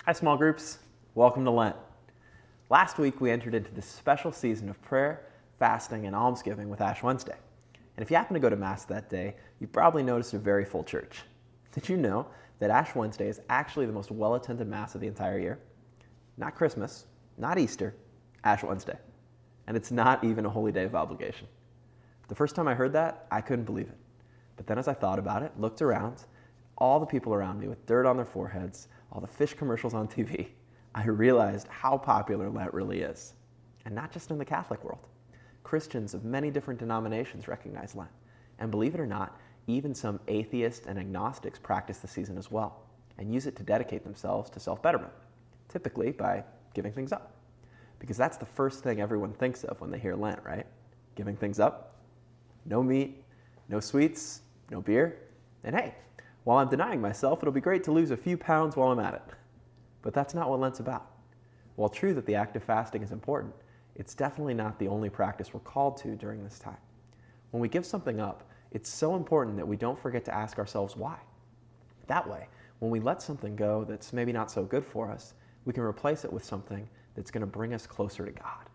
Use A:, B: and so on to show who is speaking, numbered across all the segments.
A: Hi, small groups. Welcome to Lent. Last week, we entered into this special season of prayer, fasting, and almsgiving with Ash Wednesday. And if you happen to go to Mass that day, you probably noticed a very full church. Did you know that Ash Wednesday is actually the most well-attended Mass of the entire year? Not Christmas, not Easter, Ash Wednesday. And it's not even a holy day of obligation. The first time I heard that, I couldn't believe it. But then as I thought about it, looked around, all the people around me with dirt on their foreheads, all the fish commercials on TV, I realized how popular Lent really is. And not just in the Catholic world. Christians of many different denominations recognize Lent. And believe it or not, even some atheists and agnostics practice the season as well, and use it to dedicate themselves to self-betterment, typically by giving things up. Because that's the first thing everyone thinks of when they hear Lent, right? Giving things up. No meat, no sweets, no beer, and hey, while I'm denying myself, it'll be great to lose a few pounds while I'm at it. But that's not what Lent's about. While true that the act of fasting is important, it's definitely not the only practice we're called to during this time. When we give something up, it's so important that we don't forget to ask ourselves why. That way, when we let something go that's maybe not so good for us, we can replace it with something that's going to bring us closer to God.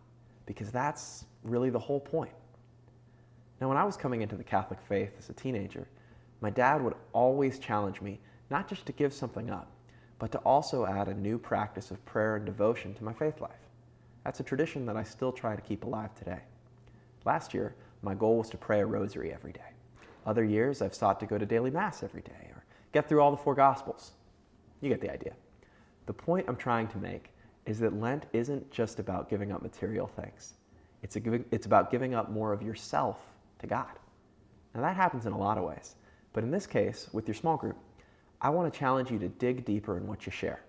A: Because that's really the whole point. Now, when I was coming into the Catholic faith as a teenager, my dad would always challenge me not just to give something up, but to also add a new practice of prayer and devotion to my faith life. That's a tradition that I still try to keep alive today. Last year, my goal was to pray a rosary every day. Other years, I've sought to go to daily Mass every day or get through all the 4 Gospels. You get the idea. The point I'm trying to make is that Lent isn't just about giving up material things. It's about giving up more of yourself to God. Now that happens in a lot of ways. But in this case, with your small group, I want to challenge you to dig deeper in what you share,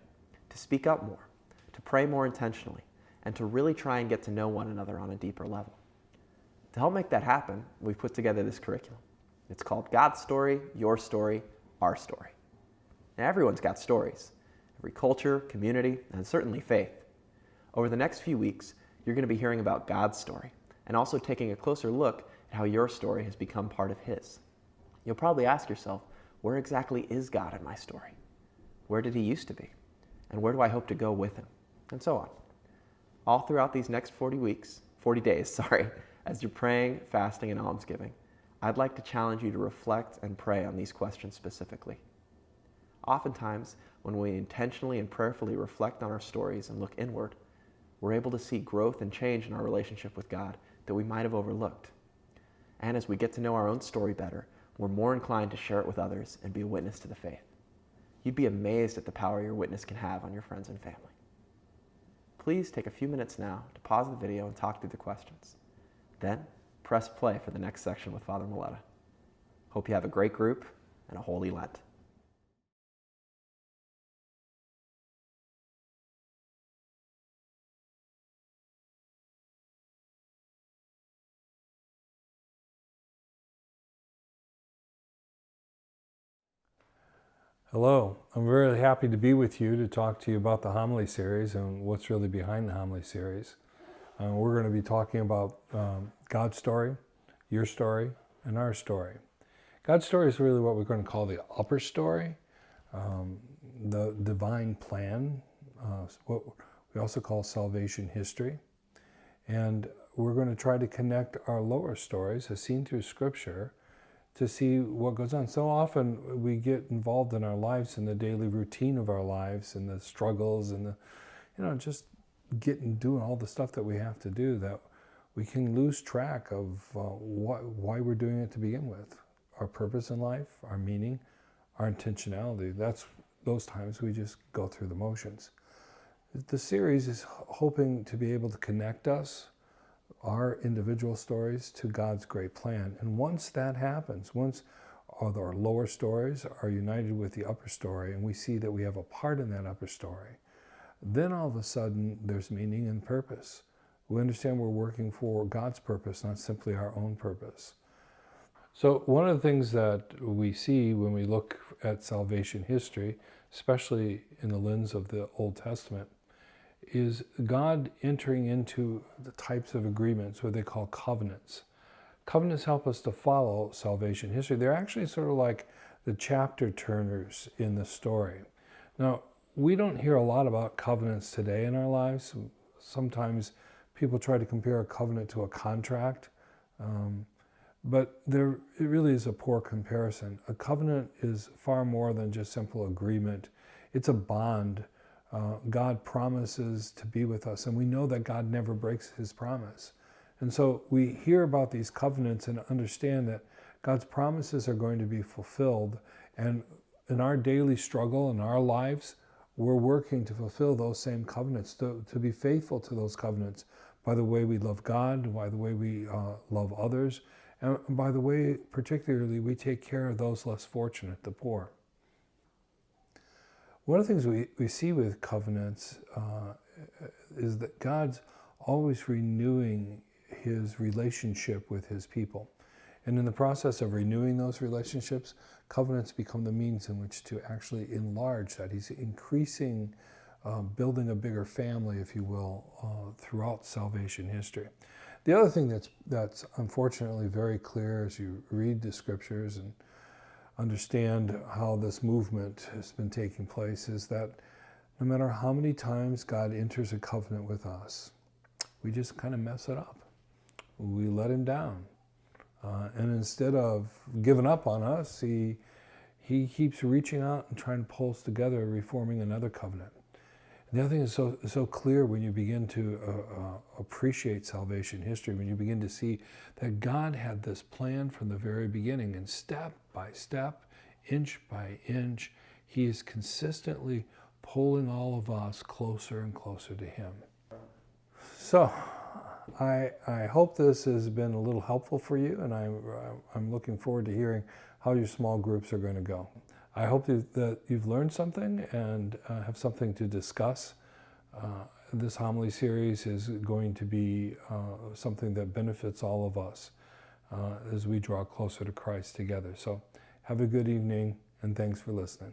A: to speak up more, to pray more intentionally, and to really try and get to know one another on a deeper level. To help make that happen, we've put together this curriculum. It's called God's Story, Your Story, Our Story. Now everyone's got stories, every culture, community, and certainly faith. Over the next few weeks, you're going to be hearing about God's story, and also taking a closer look at how your story has become part of His. You'll probably ask yourself, where exactly is God in my story? Where did He used to be? And where do I hope to go with Him? And so on. All throughout these next 40 days, as you're praying, fasting, and almsgiving, I'd like to challenge you to reflect and pray on these questions specifically. Oftentimes, when we intentionally and prayerfully reflect on our stories and look inward, we're able to see growth and change in our relationship with God that we might have overlooked. And as we get to know our own story better, we're more inclined to share it with others and be a witness to the faith. You'd be amazed at the power your witness can have on your friends and family. Please take a few minutes now to pause the video and talk through the questions. Then, press play for the next section with Father Maletta. Hope you have a great group and a holy Lent.
B: Hello, I'm very happy to be with you to talk to you about the homily series and what's really behind the homily series. We're going to be talking about God's story, your story, and our story. God's story is really what we're going to call the upper story, the divine plan, what we also call salvation history. And we're going to try to connect our lower stories, as seen through Scripture, to see what goes on. So often we get involved in our lives, in the daily routine of our lives, and the struggles, and just doing all the stuff that we have to do, that we can lose track of why we're doing it to begin with. Our purpose in life, our meaning, our intentionality. That's those times we just go through the motions. The series is hoping to be able to connect us, our individual stories, to God's great plan. And once that happens, once our lower stories are united with the upper story, and we see that we have a part in that upper story, then all of a sudden there's meaning and purpose. We understand we're working for God's purpose, not simply our own purpose. So one of the things that we see when we look at salvation history, especially in the lens of the Old Testament, is God entering into the types of agreements, what they call covenants. Covenants help us to follow salvation history. They're actually sort of like the chapter turners in the story. Now, we don't hear a lot about covenants today in our lives. Sometimes people try to compare a covenant to a contract, but it really is a poor comparison. A covenant is far more than just simple agreement. It's a bond. God promises to be with us, and we know that God never breaks his promise. And so we hear about these covenants and understand that God's promises are going to be fulfilled, and in our daily struggle, in our lives, we're working to fulfill those same covenants, to be faithful to those covenants by the way we love God, by the way we love others, and by the way, particularly, we take care of those less fortunate, the poor. One of the things we see with covenants is that God's always renewing his relationship with his people. And in the process of renewing those relationships, covenants become the means in which to actually enlarge that. He's increasing, building a bigger family, if you will, throughout salvation history. The other thing that's unfortunately very clear as you read the scriptures and understand how this movement has been taking place is that no matter how many times God enters a covenant with us, we just kind of mess it up. We let him down. And instead of giving up on us, he keeps reaching out and trying to pull us together, reforming another covenant. And the other thing is so clear when you begin to appreciate salvation history, when you begin to see that God had this plan from the very beginning, and step by step, inch by inch, he is consistently pulling all of us closer and closer to him. So, I hope this has been a little helpful for you, and I'm looking forward to hearing how your small groups are going to go. I hope that you've learned something and have something to discuss. This homily series is going to be something that benefits all of us as we draw closer to Christ together. So have a good evening, and thanks for listening.